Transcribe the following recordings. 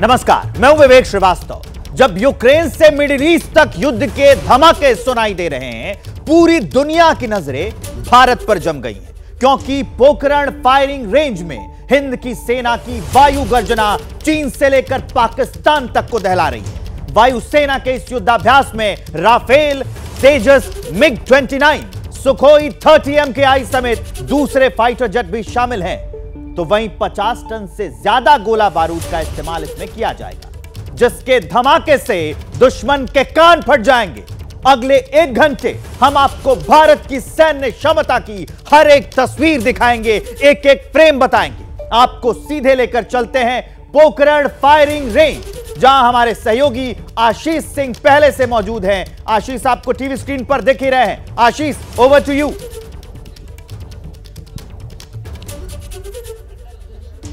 नमस्कार, मैं हूं विवेक श्रीवास्तव। जब यूक्रेन से मिडिल ईस्ट तक युद्ध के धमाके सुनाई दे रहे हैं, पूरी दुनिया की नजरें भारत पर जम गई हैं, क्योंकि पोखरण फायरिंग रेंज में हिंद की सेना की वायु गर्जना चीन से लेकर पाकिस्तान तक को दहला रही है। वायुसेना के इस युद्धाभ्यास में राफेल, तेजस, मिग-29, सुखोई 30 MKI समेत दूसरे फाइटर जेट भी शामिल हैं। तो वहीं 50 टन से ज्यादा गोला बारूद का इस्तेमाल इसमें किया जाएगा, जिसके धमाके से दुश्मन के कान फट जाएंगे। अगले 1 घंटे हम आपको भारत की सैन्य क्षमता की हर एक तस्वीर दिखाएंगे, एक एक फ्रेम बताएंगे। आपको सीधे लेकर चलते हैं पोखरण फायरिंग रेंज, जहां हमारे सहयोगी आशीष सिंह पहले से मौजूद हैं। आशीष, आपको टीवी स्क्रीन पर दिख ही रहे हैं। आशीष, ओवर टू यू।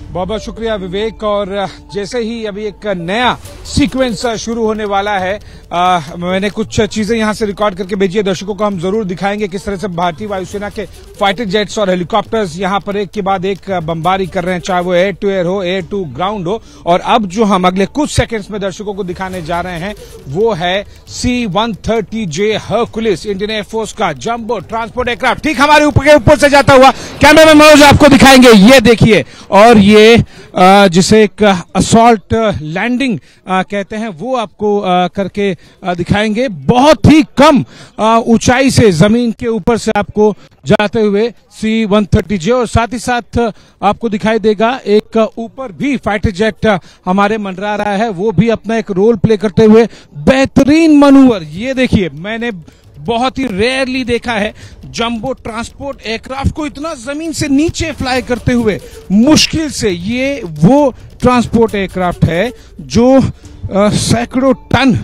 बहुत बहुत शुक्रिया विवेक। और जैसे ही अभी एक नया सीक्वेंस शुरू होने वाला है, मैंने कुछ चीजें यहां से रिकॉर्ड करके भेजी है, दर्शकों को हम जरूर दिखाएंगे किस तरह से भारतीय वायुसेना के फाइटर जेट्स और हेलीकॉप्टर्स यहां पर एक के बाद एक बमबारी कर रहे हैं, चाहे वो एयर टू एयर हो, एयर टू ग्राउंड हो। और अब जो हम अगले कुछ सेकंड्स में दर्शकों को दिखाने जा रहे हैं वो है C-130J हरकुलिस, इंडियन एयरफोर्स का जंबो ट्रांसपोर्ट एयरक्राफ्ट। ठीक हमारे ऊपर से जाता हुआ कैमरा में मनोज आपको दिखाएंगे, ये देखिए। और ये जिसे एक असॉल्ट लैंडिंग कहते हैं, वो आपको करके दिखाएंगे। बहुत ही कम ऊंचाई से जमीन के ऊपर से आपको जाते हुए C-130J, और साथ ही साथ आपको दिखाई देगा एक ऊपर भी फाइटर जेट हमारे मंडरा रहा है, वो भी अपना एक रोल प्ले करते हुए बेहतरीन मनूवर। ये देखिए, मैंने बहुत ही रेयरली देखा है जंबो ट्रांसपोर्ट एयरक्राफ्ट को इतना जमीन से नीचे फ्लाई करते हुए। मुश्किल से ये वो ट्रांसपोर्ट एयरक्राफ्ट है जो सैकड़ों टन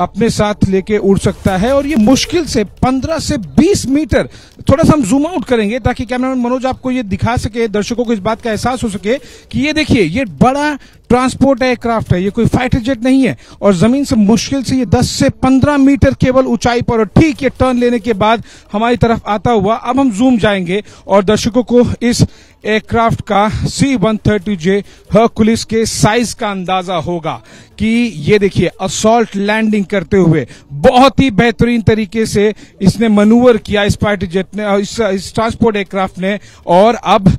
अपने साथ लेके उड़ सकता है, और ये मुश्किल से 15 से 20 मीटर। थोड़ा सा हम जूम आउट करेंगे ताकि कैमरामैन मनोज आपको ये दिखा सके, दर्शकों को इस बात का एहसास हो सके कि ये देखिए, ये बड़ा ट्रांसपोर्ट एयरक्राफ्ट है, ये कोई फाइटर जेट नहीं है। और जमीन से मुश्किल से ये 10 से 15 मीटर केवल ऊंचाई पर, और ठीक ये टर्न लेने के बाद हमारी तरफ आता हुआ। अब हम जूम जाएंगे और दर्शकों को इस एयरक्राफ्ट का C-130J हरकुलिस के साइज का अंदाजा होगा कि ये देखिए, असॉल्ट लैंडिंग करते हुए बहुत ही बेहतरीन तरीके से इसने मनूवर किया, इस फाइटर जेट ने, इस ट्रांसपोर्ट एयरक्राफ्ट ने। और अब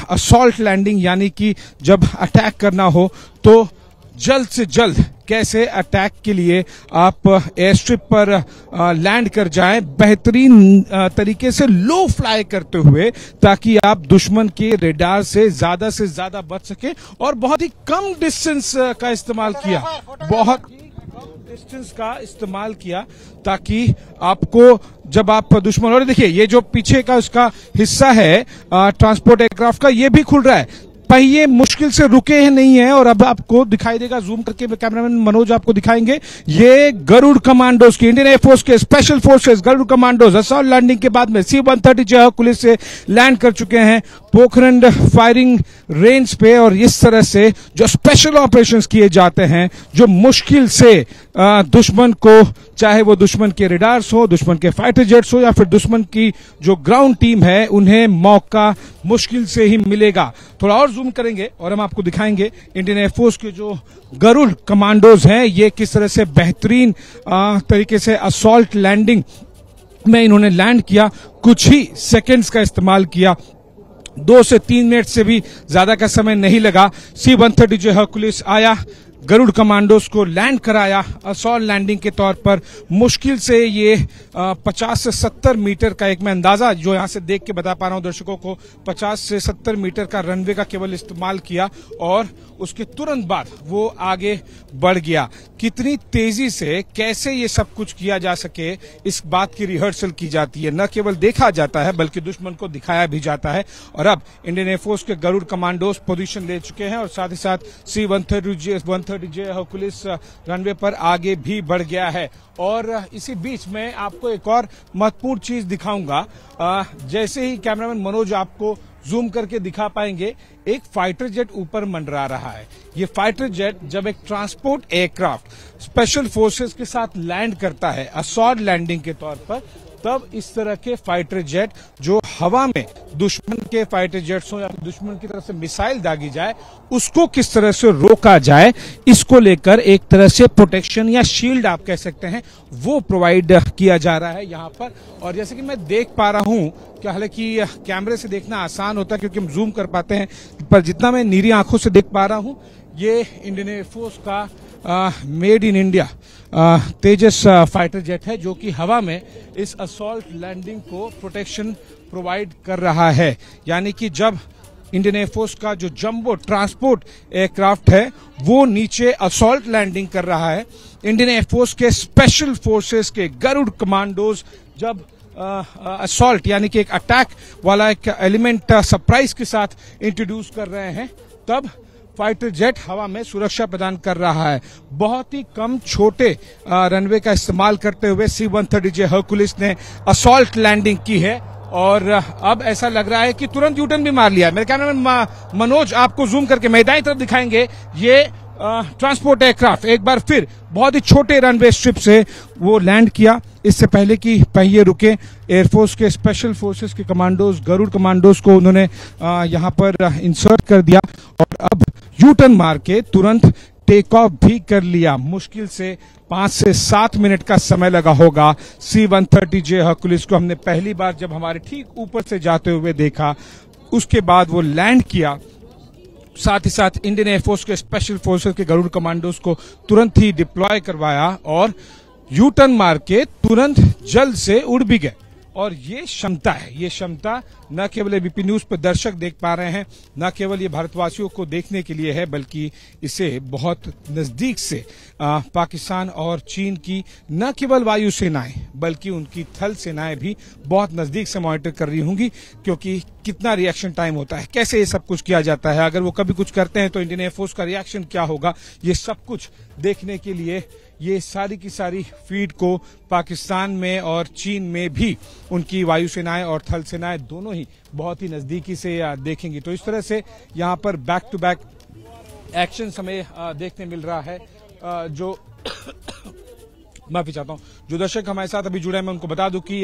असॉल्ट लैंडिंग, यानी कि जब अटैक करना हो तो जल्द से जल्द कैसे अटैक के लिए आप एयर स्ट्रिप पर लैंड कर जाएं, बेहतरीन तरीके से लो फ्लाई करते हुए, ताकि आप दुश्मन के रेडार से ज्यादा बच सके। और बहुत ही कम डिस्टेंस का इस्तेमाल किया, बहुत डिस्टेंस का इस्तेमाल किया, ताकि आपको जब आप दुश्मन। और देखिए, ये जो पीछे का उसका हिस्सा है ट्रांसपोर्ट एयरक्राफ्ट का, ये भी खुल रहा है, पहिए मुश्किल से रुके हैं नहीं है। और अब आपको दिखाई देगा, जूम करके कैमरामैन मनोज आपको दिखाएंगे, ये गरुड़ कमांडोज की, इंडियन एयरफोर्स के special forces Garud commandos assault landing के बाद में C-130J हरकुलिस से लैंड कर चुके हैं पोखरण फायरिंग रेंज पे। और इस तरह से जो स्पेशल ऑपरेशंस किए जाते हैं, जो मुश्किल से दुश्मन को, चाहे वो दुश्मन के रेडार्स हो, दुश्मन के फाइटर जेट्स हो, या फिर दुश्मन की जो ग्राउंड टीम है, उन्हें मौका मुश्किल से ही मिलेगा। थोड़ा और जूम करेंगे और हम आपको दिखाएंगे इंडियन एयरफोर्स के जो गरुड़ कमांडोज हैं, ये किस तरह से बेहतरीन तरीके से असॉल्ट लैंडिंग में इन्होंने लैंड किया। कुछ ही सेकेंड्स का इस्तेमाल किया, 2 से 3 मिनट से भी ज्यादा का समय नहीं लगा। C-130J हरकुलिस आया, गरुड़ कमांडोज को लैंड कराया असॉल्ट लैंडिंग के तौर पर। मुश्किल से ये 50 से 70 मीटर का, एक मैं अंदाजा जो यहां से देख के बता पा रहा हूं दर्शकों को, 50 से 70 मीटर का रनवे का केवल इस्तेमाल किया, और उसके तुरंत बाद वो आगे बढ़ गया। कितनी तेजी से कैसे ये सब कुछ किया जा सके, इस बात की रिहर्सल की जाती है, न केवल देखा जाता है बल्कि दुश्मन को दिखाया भी जाता है। और अब इंडियन एयरफोर्स के गरुड़ कमांडोज पोजीशन ले चुके हैं, और साथ ही साथ C-130J हरकुलिस रनवे पर आगे भी बढ़ गया है। और इसी बीच में आपको एक और महत्वपूर्ण चीज दिखाऊंगा, जैसे ही कैमरामैन मनोज आपको जूम करके दिखा पाएंगे, एक फाइटर जेट ऊपर मंडरा रहा है। ये फाइटर जेट जब एक ट्रांसपोर्ट एयरक्राफ्ट स्पेशल फोर्सेस के साथ लैंड करता है असॉल्ट लैंडिंग के तौर पर, तब इस तरह के फाइटर जेट जो हवा में दुश्मन के फाइटर जेट्स हो या दुश्मन की तरफ से मिसाइल दागी जाए उसको किस तरह से रोका जाए, इसको लेकर एक तरह से प्रोटेक्शन या शील्ड आप कह सकते हैं वो प्रोवाइड किया जा रहा है यहाँ पर। और जैसे कि मैं देख पा रहा हूं कि हालांकि कैमरे से देखना आसान होता है क्योंकि हम जूम कर पाते हैं, पर जितना मैं नीरी आंखों से देख पा रहा हूं ये इंडियन एयरफोर्स का made in India Tejas fighter jet है जो कि हवा में इस असॉल्ट लैंडिंग को प्रोटेक्शन प्रोवाइड कर रहा है। यानी कि जब इंडियन एयरफोर्स का जो जंबो ट्रांसपोर्ट एयरक्राफ्ट है वो नीचे असॉल्ट लैंडिंग कर रहा है, इंडियन एयरफोर्स के स्पेशल फोर्सेस के गरुड़ कमांडोज जब असॉल्ट यानी कि एक अटैक वाला एक एलिमेंट सरप्राइज के साथ इंट्रोड्यूस कर रहे हैं, तब फाइटर जेट हवा में सुरक्षा प्रदान कर रहा है। बहुत ही कम छोटे रनवे का इस्तेमाल करते हुए C-130J हरकुलिस ने असॉल्ट लैंडिंग की है और अब ऐसा लग रहा है कि तुरंत यूटर्न भी मार लिया। मेरे ख्याल में मनोज आपको जूम करके मैदानी तरफ दिखाएंगे ये ट्रांसपोर्ट एयरक्राफ्ट एक बार फिर बहुत ही छोटे रनवे स्ट्रिप से वो लैंड किया। इससे पहले कि पहिए रुके, एयरफोर्स के स्पेशल फोर्सेस के कमांडोज गरुड़ कमांडोज को उन्होंने यहाँ पर इंसर्ट कर दिया और अब यू टर्न मार के तुरंत टेक ऑफ भी कर लिया। मुश्किल से 5 से 7 मिनट का समय लगा होगा। C-130J हरकुलिस को हमने पहली बार जब हमारे ठीक ऊपर से जाते हुए देखा, उसके बाद वो लैंड किया। साथ ही साथ इंडियन एयरफोर्स के स्पेशल फोर्सेस के गरुड़ कमांडोज को तुरंत ही डिप्लॉय करवाया और यू टर्न मार के तुरंत जल्द से उड़ भी गए। और ये क्षमता है, ये क्षमता न केवल एबीपी न्यूज पर दर्शक देख पा रहे हैं, न केवल ये भारतवासियों को देखने के लिए है, बल्कि इसे बहुत नजदीक से पाकिस्तान और चीन की न केवल वायु सेनाएं बल्कि उनकी थल सेनाएं भी बहुत नजदीक से मॉनिटर कर रही होंगी, क्योंकि कितना रिएक्शन टाइम होता है, कैसे ये सब कुछ किया जाता है, अगर वो कभी कुछ करते हैं तो इंडियन एयरफोर्स का रिएक्शन क्या होगा, ये सब कुछ देखने के लिए ये सारी की सारी फीड को पाकिस्तान में और चीन में भी उनकी वायुसेनाएं और थल सेनाएं दोनों ही बहुत ही नजदीकी से देखेंगी। तो इस तरह से यहाँ पर बैक टू बैक एक्शन हमें देखने मिल रहा है। जो माफी चाहता हूं, जो दर्शक हमारे साथ अभी जुड़े हैं मैं उनको बता दूं कि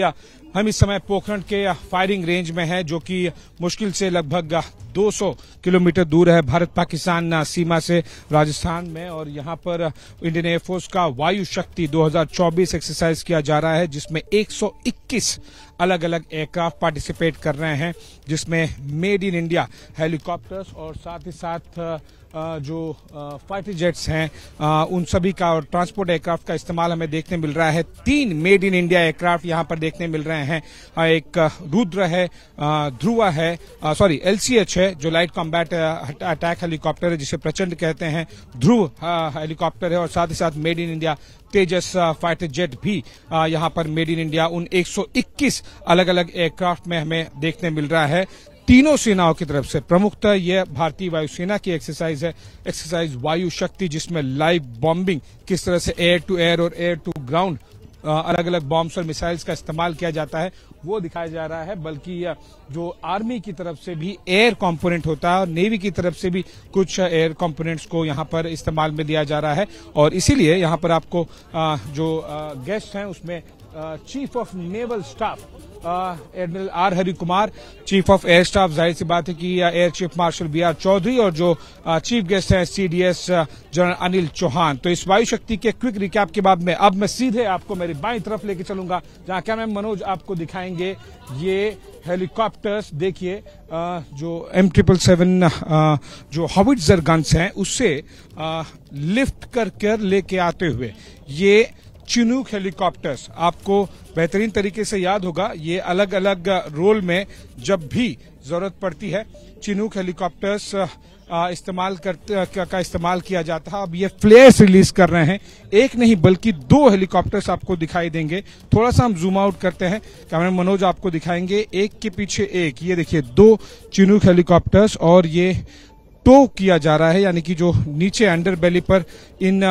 हम इस समय पोखरण के फायरिंग रेंज में हैं, जो कि मुश्किल से लगभग 200 किलोमीटर दूर है भारत पाकिस्तान सीमा से राजस्थान में। और यहां पर इंडियन एयरफोर्स का वायु शक्ति 2024 एक्सरसाइज किया जा रहा है, जिसमें 121 अलग अलग एयरक्राफ्ट पार्टिसिपेट कर रहे हैं, जिसमें मेड इन इंडिया हेलीकॉप्टर्स और साथ ही साथ जो फाइटर जेट्स हैं उन सभी का और ट्रांसपोर्ट एयरक्राफ्ट का इस्तेमाल हमें देखने मिल रहा है। 3 मेड इन इंडिया एयरक्राफ्ट यहां पर देखने मिल रहे हैं। एक रुद्र है, ध्रुवा है, LCH है जो लाइट कॉम्बैट अटैक हेलीकॉप्टर है जिसे प्रचंड कहते हैं, ध्रुव हेलीकॉप्टर है और साथ ही साथ made in India Tejas fighter jet भी यहां पर मेड इन इंडिया उन 121 अलग अलग एयरक्राफ्ट में हमें देखने मिल रहा है। तीनों सेनाओं की तरफ से प्रमुखतः यह भारतीय वायुसेना की एक्सरसाइज है, एक्सरसाइज वायु शक्ति, जिसमें लाइव बॉम्बिंग किस तरह से एयर टू एयर और एयर टू ग्राउंड अलग अलग बॉम्ब्स और मिसाइल्स का इस्तेमाल किया जाता है वो दिखाया जा रहा है। बल्कि जो आर्मी की तरफ से भी एयर कंपोनेंट होता है और नेवी की तरफ से भी कुछ एयर कंपोनेंट्स को यहां पर इस्तेमाल में दिया जा रहा है। और इसीलिए यहां पर आपको जो गेस्ट हैं उसमें chief of naval staff admiral R Hari Kumar, chief of air staff, जाहिर सी बात है कि air chief marshal BR Chaudhary और जो चीफ गेस्ट हैं CDS जनरल अनिल चौहान। तो इस वायु शक्ति के क्विक रिकैप के बाद में अब मैं सीधे आपको मेरी बाईं तरफ लेके चलूंगा, जहां कैमरा मनोज आपको दिखाएंगे ये हेलीकॉप्टर्स। देखिए जो M777 जो हॉविट्जर गन्स हैं उससे लिफ्ट कर लेके आते हुए ये चिनूक हेलीकॉप्टर्स, आपको बेहतरीन तरीके से याद होगा, ये अलग अलग रोल में जब भी जरूरत पड़ती है चिनूक हेलीकॉप्टर्स इस्तेमाल किया जाता है। अब ये फ्लेयर्स रिलीज कर रहे हैं, एक नहीं बल्कि 2 हेलीकॉप्टर्स आपको दिखाई देंगे। थोड़ा सा हम जूम आउट करते हैं, कैमरा मनोज आपको दिखाएंगे एक के पीछे एक। ये देखिए 2 चिनूक हेलीकॉप्टर्स और ये टो किया जा रहा है, यानी कि जो नीचे अंडर बेली पर इन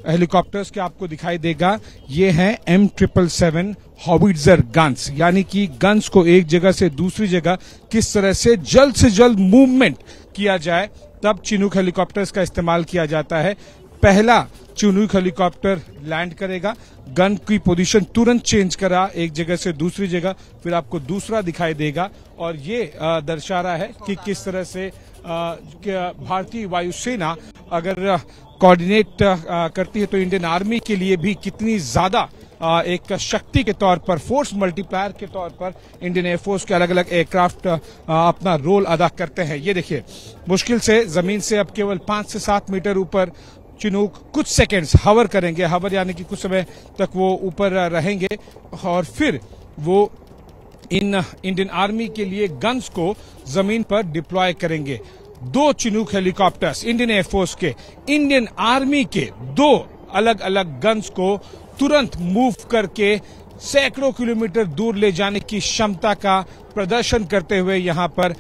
हेलीकॉप्टर्स के आपको दिखाई देगा ये हैं M777 हॉविट्जर गन्स, यानी कि गन्स को एक जगह से दूसरी जगह किस तरह से जल्द मूवमेंट किया जाए तब चिनूक हेलीकॉप्टर्स का इस्तेमाल किया जाता है। पहला चिनूक हेलीकॉप्टर लैंड करेगा, गन की पोजीशन तुरंत चेंज करा एक जगह से दूसरी जगह, फिर आपको दूसरा दिखाई देगा और ये दर्शा रहा है कि किस तरह से भारतीय वायुसेना अगर कोऑर्डिनेट करती है तो इंडियन आर्मी के लिए भी कितनी ज्यादा एक शक्ति के तौर पर, फोर्स मल्टीप्लायर के तौर पर इंडियन एयरफोर्स के अलग अलग एयरक्राफ्ट अपना रोल अदा करते हैं। ये देखिए, मुश्किल से जमीन से अब केवल 5 से 7 मीटर ऊपर चिनूक कुछ सेकंड्स हवर करेंगे, हवर यानी कि कुछ समय तक वो ऊपर रहेंगे और फिर वो इन इंडियन आर्मी के लिए गन्स को जमीन पर डिप्लॉय करेंगे। 2 चिनूक हेलीकॉप्टर्स इंडियन एयरफोर्स के, इंडियन आर्मी के 2 अलग अलग गन्स को तुरंत मूव करके सैकड़ों किलोमीटर दूर ले जाने की क्षमता का प्रदर्शन करते हुए यहां पर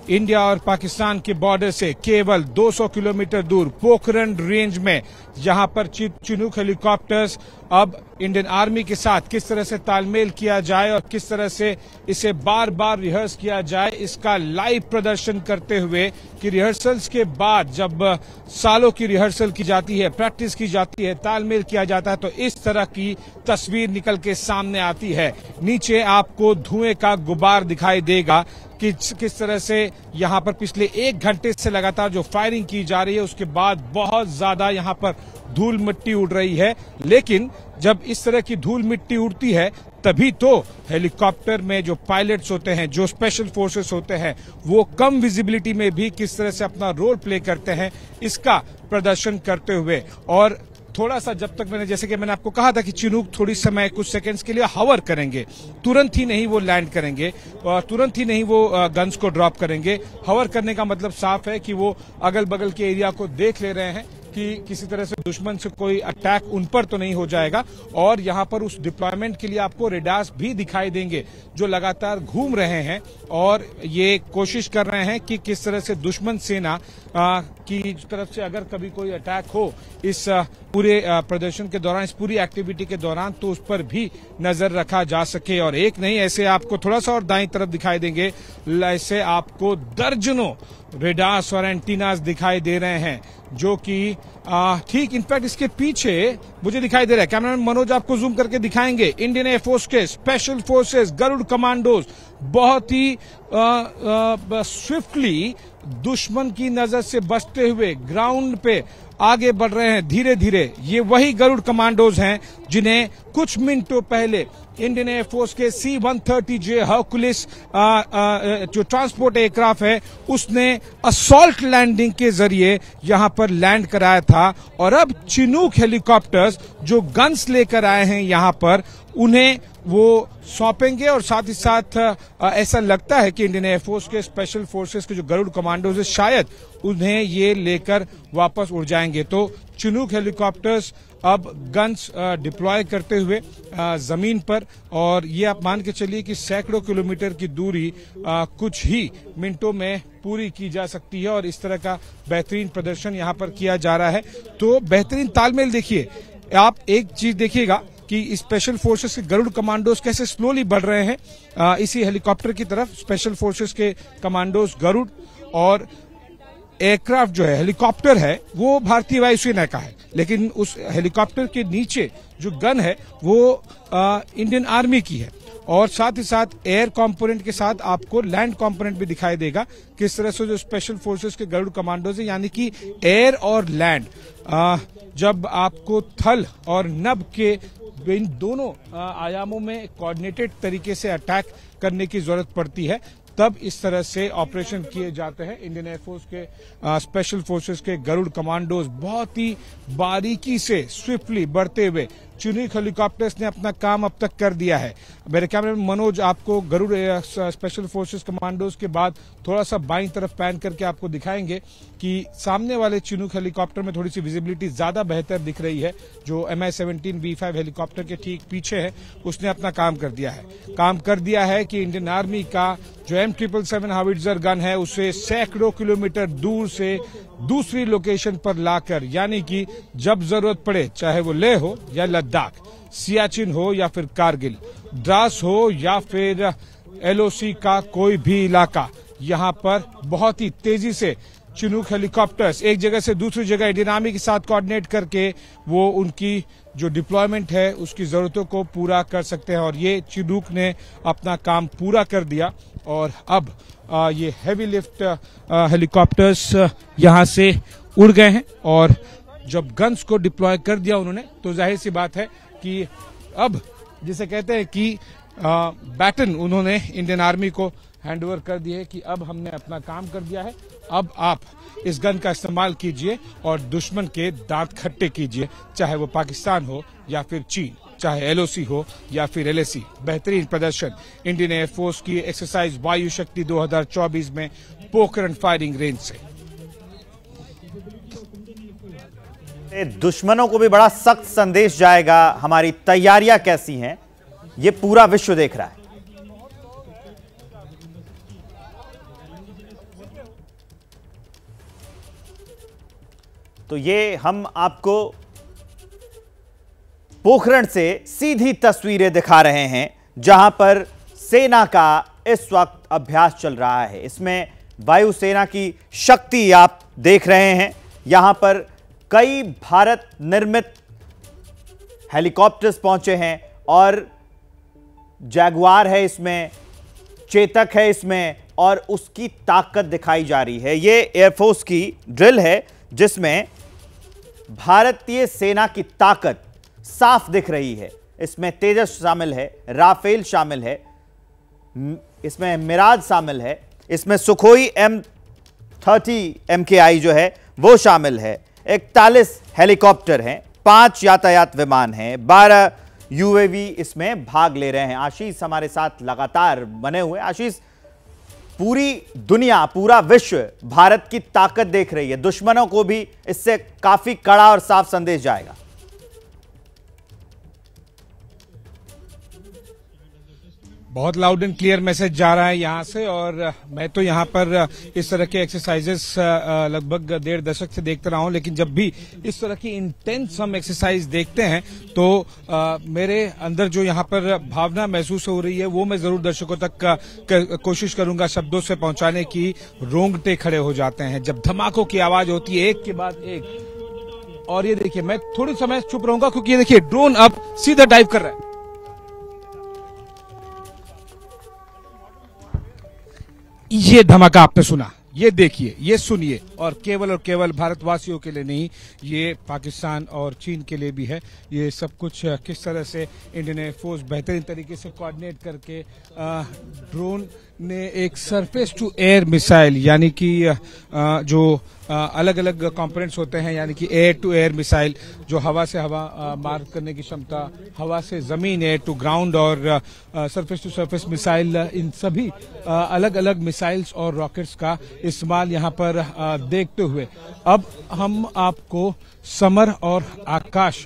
इंडिया और पाकिस्तान के बॉर्डर से केवल 200 किलोमीटर दूर पोखरण रेंज में यहां पर चिनूक हेलीकॉप्टर्स अब इंडियन आर्मी के साथ किस तरह से तालमेल किया जाए और किस तरह से इसे बार बार रिहर्स किया जाए, इसका लाइव प्रदर्शन करते हुए कि रिहर्सल्स के बाद जब सालों की रिहर्सल की जाती है, प्रैक्टिस की जाती है, तालमेल किया जाता है तो इस तरह की तस्वीर निकल के सामने आती है। नीचे आपको धुएं का गुबार दिखाई देगा कि किस तरह से यहां पर पिछले 1 घंटे से लगातार जो फायरिंग की जा रही है उसके बाद बहुत ज्यादा यहां पर धूल मिट्टी उड़ रही है। लेकिन जब इस तरह की धूल मिट्टी उड़ती है तभी तो हेलीकॉप्टर में जो पायलट्स होते हैं, जो स्पेशल फोर्सेस होते हैं, वो कम विजिबिलिटी में भी किस तरह से अपना रोल प्ले करते हैं इसका प्रदर्शन करते हुए। और थोड़ा सा जब तक जैसे कि मैंने आपको कहा था कि चिनूक थोड़ी समय कुछ सेकंड्स के लिए हवर करेंगे, तुरंत ही नहीं वो लैंड करेंगे और तुरंत ही नहीं वो गन्स को ड्रॉप करेंगे। हवर करने का मतलब साफ है कि वो अगल बगल के एरिया को देख ले रहे हैं कि किसी तरह से दुश्मन से कोई अटैक उन पर तो नहीं हो जाएगा। और यहां पर उस डिप्लॉयमेंट के लिए आपको रेडार्स भी दिखाई देंगे जो लगातार घूम रहे हैं और ये कोशिश कर रहे हैं कि किस तरह से दुश्मन सेना की तरफ से अगर कभी कोई अटैक हो इस पूरे प्रदर्शन के दौरान, इस पूरी एक्टिविटी के दौरान, तो उस पर भी नजर रखा जा सके। और एक नहीं, ऐसे आपको थोड़ा सा और दाईं तरफ दिखाई देंगे, ऐसे आपको दर्जनों रेडार्स और एंटीनास दिखाई दे रहे हैं जो कि ठीक इनफैक्ट इसके पीछे मुझे दिखाई दे रहा है, कैमरामैन मनोज आपको जूम करके दिखाएंगे, इंडियन एयरफोर्स के स्पेशल फोर्सेस गरुड़ कमांडोज बहुत ही स्विफ्टली दुश्मन की नजर से बचते हुए ग्राउंड पे आगे बढ़ रहे हैं धीरे धीरे। ये वही गरुड़ कमांडोज हैं जिन्हें कुछ मिनटों पहले इंडियन एयरफोर्स के C-130J हर्कुलिस जो ट्रांसपोर्ट एयरक्राफ्ट है उसने असॉल्ट लैंडिंग के जरिए यहां पर लैंड कराया था। और अब चिनूक हेलीकॉप्टर्स जो गन्स लेकर आए हैं यहां पर उन्हें वो सौंपेंगे और साथ ही साथ ऐसा लगता है कि इंडियन एयरफोर्स के स्पेशल फोर्सेस के जो गरुड़ कमांडोज है शायद उन्हें ये लेकर वापस उड़ जाएंगे। तो चिनूक हेलीकॉप्टर्स अब गन्स डिप्लॉय करते हुए जमीन पर, और ये आप मान के चलिए कि सैकड़ों किलोमीटर की दूरी कुछ ही मिनटों में पूरी की जा सकती है और इस तरह का बेहतरीन प्रदर्शन यहां पर किया जा रहा है। तो बेहतरीन तालमेल देखिए, आप एक चीज देखिएगा कि स्पेशल फोर्सेस के गरुड़ कमांडोज कैसे स्लोली बढ़ रहे हैं इसी हेलीकॉप्टर की तरफ। स्पेशल फोर्सेस के कमांडोज गरुड़ और एयरक्राफ्ट जो है, हेलीकॉप्टर है, वो भारतीय वायुसेना का है, लेकिन उस हेलीकॉप्टर के नीचे जो गन है वो इंडियन आर्मी की है। और साथ ही साथ एयर कंपोनेंट के साथ आपको लैंड कंपोनेंट भी दिखाई देगा किस तरह से जो स्पेशल फोर्सेस के गरुड़ कमांडोज है, यानी कि एयर और लैंड, जब आपको थल और नभ के इन दोनों आयामों में कोऑर्डिनेटेड तरीके से अटैक करने की जरूरत पड़ती है, तब इस तरह से ऑपरेशन किए जाते हैं। इंडियन एयरफोर्स के स्पेशल फोर्सेस के गरुड़ कमांडोज बहुत ही बारीकी से स्विफ्टली बढ़ते हुए चिनूक हेलीकॉप्टर्स ने अपना काम अब तक कर दिया है। मेरे कैमरामैन मनोज आपको गरुड़ स्पेशल फोर्सेस कमांडोज के बाद थोड़ा सा बाईं तरफ पैन करके आपको दिखाएंगे कि सामने वाले चिनूक हेलीकॉप्टर में थोड़ी सी विजिबिलिटी ज्यादा बेहतर दिख रही है। जो MI-17 B5 हेलीकॉप्टर के ठीक पीछे है उसने अपना काम कर दिया है कि इंडियन आर्मी का जो M777 हाविट्जर गन है उसे सैकड़ों किलोमीटर दूर से दूसरी लोकेशन पर लाकर, यानी कि जब जरूरत पड़े, चाहे वो लेह हो या लद्दाख, सियाचिन हो या फिर कारगिल, द्रास हो या फिर LOC का कोई भी इलाका, यहां पर बहुत ही तेजी से चिनूक हेलीकॉप्टर्स एक जगह से दूसरी जगह इंडियन आर्मी के साथ कोऑर्डिनेट करके वो उनकी जो डिप्लॉयमेंट है उसकी जरूरतों को पूरा कर सकते हैं। और ये चिनूक ने अपना काम पूरा कर दिया और अब ये हेवी लिफ्ट हेलीकॉप्टर्स यहां से उड़ गए हैं और जब गन्स को डिप्लॉय कर दिया उन्होंने तो जाहिर सी बात है कि अब जिसे कहते हैं कि बैटन उन्होंने इंडियन आर्मी को हैंडओवर कर दिया है कि अब हमने अपना काम कर दिया है, अब आप इस गन का इस्तेमाल कीजिए और दुश्मन के दांत खट्टे कीजिए, चाहे वो पाकिस्तान हो या फिर चीन, चाहे एलओसी हो या फिर एलएसी। बेहतरीन प्रदर्शन इंडियन एयरफोर्स की एक्सरसाइज वायु शक्ति 2024 में पोखरण फायरिंग रेंज से। दुश्मनों को भी बड़ा सख्त संदेश जाएगा, हमारी तैयारियां कैसी हैं ये पूरा विश्व देख रहा है। तो ये हम आपको पोखरण से सीधी तस्वीरें दिखा रहे हैं जहां पर सेना का इस वक्त अभ्यास चल रहा है। इसमें वायुसेना की शक्ति आप देख रहे हैं। यहां पर कई भारत निर्मित हेलीकॉप्टर्स पहुंचे हैं और जैगुआर है इसमें, चेतक है इसमें और उसकी ताकत दिखाई जा रही है। ये एयरफोर्स की ड्रिल है जिसमें भारतीय सेना की ताकत साफ दिख रही है। इसमें तेजस शामिल है, राफेल शामिल है, इसमें मिराज शामिल है, इसमें सुखोई M30 MKI जो है वो शामिल है, 41 हेलीकॉप्टर हैं, 5 यातायात विमान हैं, 12 UAV इसमें भाग ले रहे हैं। आशीष हमारे साथ लगातार बने हुए। आशीष, पूरी दुनिया, पूरा विश्व भारत की ताकत देख रही है, दुश्मनों को भी इससे काफी कड़ा और साफ संदेश जाएगा। बहुत लाउड एंड क्लियर मैसेज जा रहा है यहां से और मैं तो यहां पर इस तरह के एक्सरसाइजेस लगभग 1.5 दशक से देखता रहा हूं, लेकिन जब भी इस तरह की इंटेंस हम एक्सरसाइज देखते हैं तो मेरे अंदर जो यहां पर भावना महसूस हो रही है वो मैं जरूर दर्शकों तक कोशिश करूंगा शब्दों से पहुंचाने की। रोंगटे खड़े हो जाते हैं जब धमाकों की आवाज होती है एक के बाद एक। और ये देखिए, मैं थोड़ी समय चुप रहूंगा क्योंकि ये देखिए ड्रोन अब सीधा डाइव कर रहा है। ये धमाका आपने सुना, ये देखिए, ये सुनिए, और केवल भारतवासियों के लिए नहीं, ये पाकिस्तान और चीन के लिए भी है। ये सब कुछ किस तरह से इंडियन एयरफोर्स बेहतरीन तरीके से कोऑर्डिनेट करके ड्रोन ने एक सरफेस टू एयर मिसाइल, यानी कि जो अलग अलग कंपोनेंट्स होते हैं, यानी कि एयर टू एयर मिसाइल जो हवा से हवा मार करने की क्षमता, हवा से जमीन, एयर टू ग्राउंड और सरफेस टू सरफेस मिसाइल, इन सभी अलग अलग मिसाइल्स और रॉकेट्स का इस्तेमाल यहां पर देखते हुए अब हम आपको समर और आकाश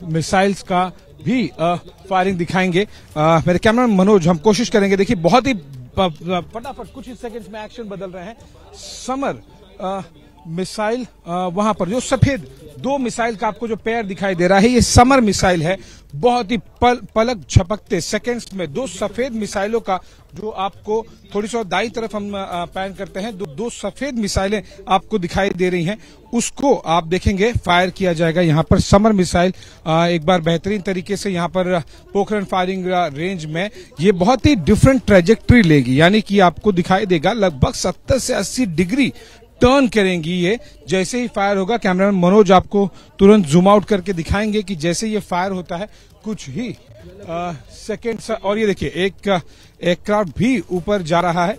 मिसाइल्स का भी फायरिंग दिखाएंगे। मेरे कैमरामैन मनोज, हम कोशिश करेंगे। देखिए, बहुत ही फटाफट कुछ ही सेकंड्स में एक्शन बदल रहे हैं। समर मिसाइल वहां पर जो सफेद 2 मिसाइल का आपको जो पेयर दिखाई दे रहा है, ये समर मिसाइल है। बहुत ही पलक झपकते सेकंड्स में 2 सफेद मिसाइलों का जो आपको थोड़ी सी दाईं तरफ हम पैन करते हैं, 2 सफेद मिसाइलें आपको दिखाई दे रही हैं, उसको आप देखेंगे फायर किया जाएगा यहां पर। समर मिसाइल एक बार बेहतरीन तरीके से यहां पर पोखरण फायरिंग रेंज में ये बहुत ही डिफरेंट ट्रेजेक्ट्री लेगी, यानी कि आपको दिखाई देगा लगभग 70 से 80 डिग्री टर्न करेंगी ये जैसे ही फायर होगा। कैमरामैन मनोज आपको तुरंत जूम आउट करके दिखाएंगे कि जैसे ये फायर होता है कुछ ही सेकेंड्स, और ये देखिए एक एयरक्राफ्ट भी ऊपर जा रहा है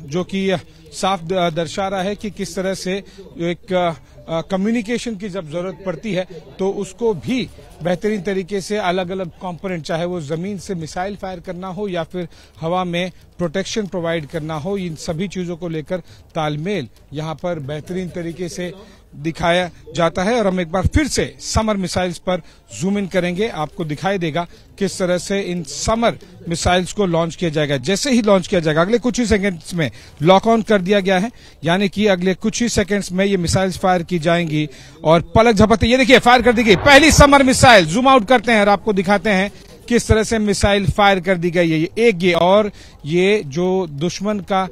जो कि साफ दर्शा रहा है कि किस तरह से एक कम्युनिकेशन की जब जरूरत पड़ती है तो उसको भी बेहतरीन तरीके से अलग अलग कंपोनेंट, चाहे वो जमीन से मिसाइल फायर करना हो या फिर हवा में प्रोटेक्शन प्रोवाइड करना हो, इन सभी चीजों को लेकर तालमेल यहां पर बेहतरीन तरीके से दिखाया जाता है। और हम एक बार फिर से समर मिसाइल्स पर जूम इन करेंगे, आपको दिखाई देगा किस तरह से इन समर मिसाइल्स को लॉन्च किया जाएगा। जैसे ही लॉन्च किया जाएगा अगले कुछ ही सेकंड्स में लॉक ऑन कर दिया गया है, यानी कि अगले कुछ ही सेकंड्स में ये मिसाइल्स फायर की जाएंगी और पलक झपकते ये देखिए फायर कर दी गई पहली समर मिसाइल। जूम आउट करते हैं और आपको दिखाते हैं किस तरह से मिसाइल फायर कर दी गई है। ये और ये जो दुश्मन का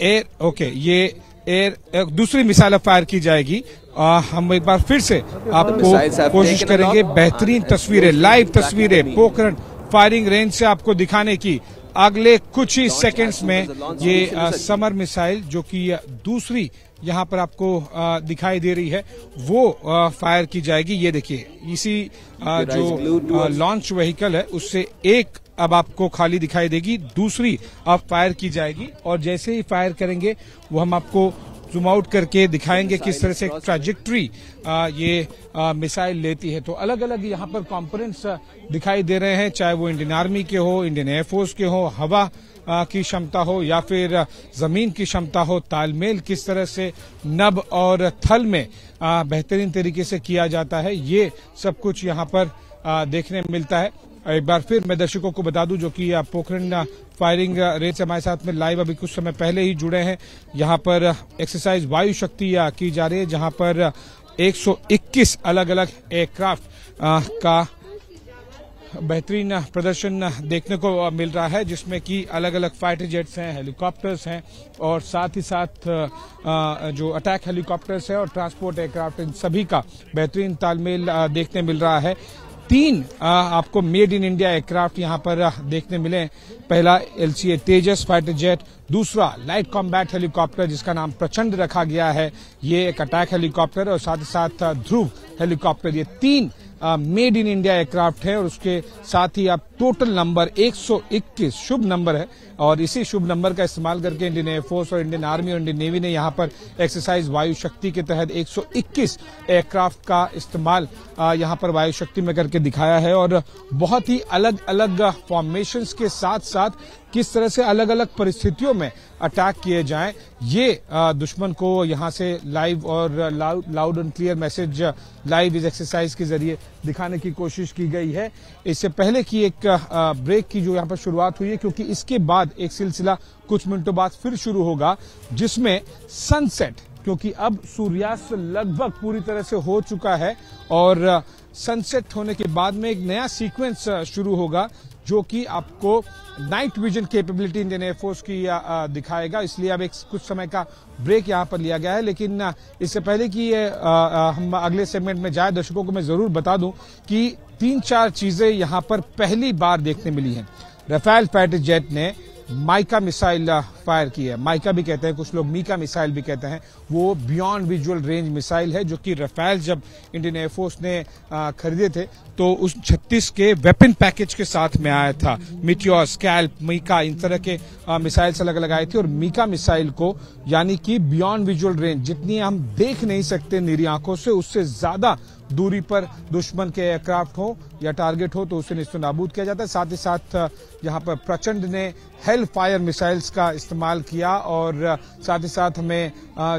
एयर दूसरी मिसाइल फायर की जाएगी। हम एक बार फिर से आपको कोशिश करेंगे बेहतरीन तस्वीरें, लाइव तस्वीरें पोखरण फायरिंग रेंज से आपको दिखाने की। अगले कुछ ही सेकंड्स में ये समर मिसाइल जो कि दूसरी यहां पर आपको दिखाई दे रही है वो फायर की जाएगी। ये देखिए इसी जो लॉन्च व्हीकल है उससे एक अब आपको खाली दिखाई देगी, दूसरी अब फायर की जाएगी और जैसे ही फायर करेंगे वो हम आपको जूम आउट करके दिखाएंगे किस तरह से एक ट्रैजेक्टरी ये मिसाइल लेती है। तो अलग अलग यहाँ पर कंपोनेंट्स दिखाई दे रहे हैं, चाहे वो इंडियन आर्मी के हो, इंडियन एयरफोर्स के हो, हवा की क्षमता हो या फिर जमीन की क्षमता हो। तालमेल किस तरह से नभ और थल में बेहतरीन तरीके से किया जाता है, ये सब कुछ यहाँ पर देखने मिलता है। एक बार फिर मैं दर्शकों को बता दूं जो कि पोखरण फायरिंग रेंज से हमारे साथ में लाइव अभी कुछ समय पहले ही जुड़े हैं। यहां पर एक्सरसाइज वायु शक्ति की जा रही है जहां पर 121 अलग अलग एयरक्राफ्ट का बेहतरीन प्रदर्शन देखने को मिल रहा है, जिसमें कि अलग अलग फाइटर जेट्स हैं, हेलीकॉप्टर्स हैं और साथ ही साथ जो अटैक हेलीकॉप्टर्स है और ट्रांसपोर्ट एयरक्राफ्ट, इन सभी का बेहतरीन तालमेल देखने मिल रहा है। 3 आपको मेड इन इंडिया एयरक्राफ्ट यहां पर देखने मिले। पहला LCA तेजस फाइटर जेट, दूसरा लाइट कॉम्बैट हेलीकॉप्टर जिसका नाम प्रचंड रखा गया है, ये एक अटैक हेलीकॉप्टर और साथ ही साथ ध्रुव हेलीकॉप्टर। ये 3 मेड इन इंडिया एयरक्राफ्ट है और उसके साथ ही आप टोटल नंबर 121 शुभ नंबर है और इसी शुभ नंबर का इस्तेमाल करके इंडियन एयरफोर्स और इंडियन आर्मी और इंडियन नेवी ने यहां पर एक्सरसाइज वायु शक्ति के तहत 121 एयरक्राफ्ट का इस्तेमाल यहां पर वायु शक्ति में करके दिखाया है। और बहुत ही अलग अलग फॉर्मेशंस के साथ साथ किस तरह से अलग अलग परिस्थितियों में अटैक किए जाएं, ये दुश्मन को यहां से लाइव और loud and clear message live इस एक्सरसाइज के जरिए दिखाने की कोशिश की गई है। इससे पहले की एक ब्रेक की जो यहां पर शुरुआत हुई है, क्योंकि इसके बाद एक सिलसिला कुछ मिनटों बाद फिर शुरू होगा जिसमें सनसेट, क्योंकि अब सूर्यास्त लगभग पूरी तरह से हो चुका है और सनसेट होने के बाद में एक नया सीक्वेंस शुरू होगा जो कि आपको night vision capability Indian air force की दिखाएगा। इसलिए अब एक कुछ समय का ब्रेक यहां पर लिया गया है। लेकिन इससे पहले कि हम अगले सेगमेंट में जाए, दर्शकों को मैं जरूर बता दूं कि 3-4 चीजें यहां पर पहली बार देखने मिली हैं। राफेल फाइटर जेट ने माइका मिसाइल फायर की है, माइका भी कहते हैं कुछ लोग, मीका मिसाइल भी कहते हैं। वो बियॉन्ड विजुअल रेंज मिसाइल है जो कि राफेल जब इंडियन एयरफोर्स ने खरीदे थे तो उस 36 के वेपन पैकेज के साथ में आया था। मिटियोर, स्कैल्प, मीका, इन तरह के मिसाइल्स अलग अलग आए थे और मीका मिसाइल को यानी कि बियॉन्ड विजुअल रेंज, जितनी हम देख नहीं सकते निरी आंखों से, उससे ज्यादा दूरी पर दुश्मन के एयरक्राफ्ट हो या टारगेट हो तो उसे नेस्तनाबूद किया जाता है। साथ ही साथ यहां पर प्रचंड ने हेल फायर मिसाइल्स का इस्तेमाल किया और साथ ही साथ हमें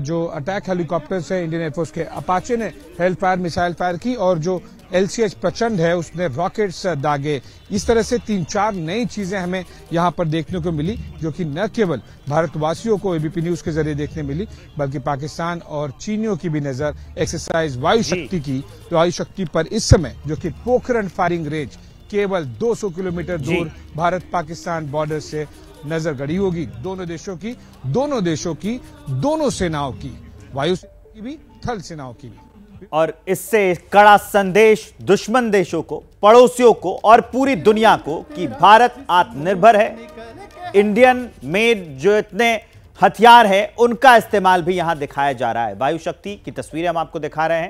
जो अटैक हेलीकॉप्टर्स है इंडियन एयरफोर्स के, अपाचे ने हेल फायर मिसाइल फायर की और जो LCH प्रचंड है उसने रॉकेट्स दागे। इस तरह से 3-4 नई चीजें हमें यहां पर देखने को मिली जो कि न केवल भारतवासियों को ABP न्यूज के जरिए देखने मिली बल्कि पाकिस्तान और चीनियों की भी नजर एक्सरसाइज वायु शक्ति की, तो वायु शक्ति पर इस समय जो कि पोखरण फायरिंग रेंज केवल 200 किलोमीटर दूर भारत पाकिस्तान बॉर्डर से नजर गड़ी होगी। दोनों देशों की, दोनों सेनाओं की, वायु की भी, थल सेनाओं की भी। और इससे कड़ा संदेश दुश्मन देशों को, पड़ोसियों को और पूरी दुनिया को कि भारत आत्मनिर्भर है। इंडियन मेड जो इतने हथियार है उनका इस्तेमाल भी यहां दिखाया जा रहा है। वायु शक्ति की तस्वीरें हम आपको दिखा रहे हैं।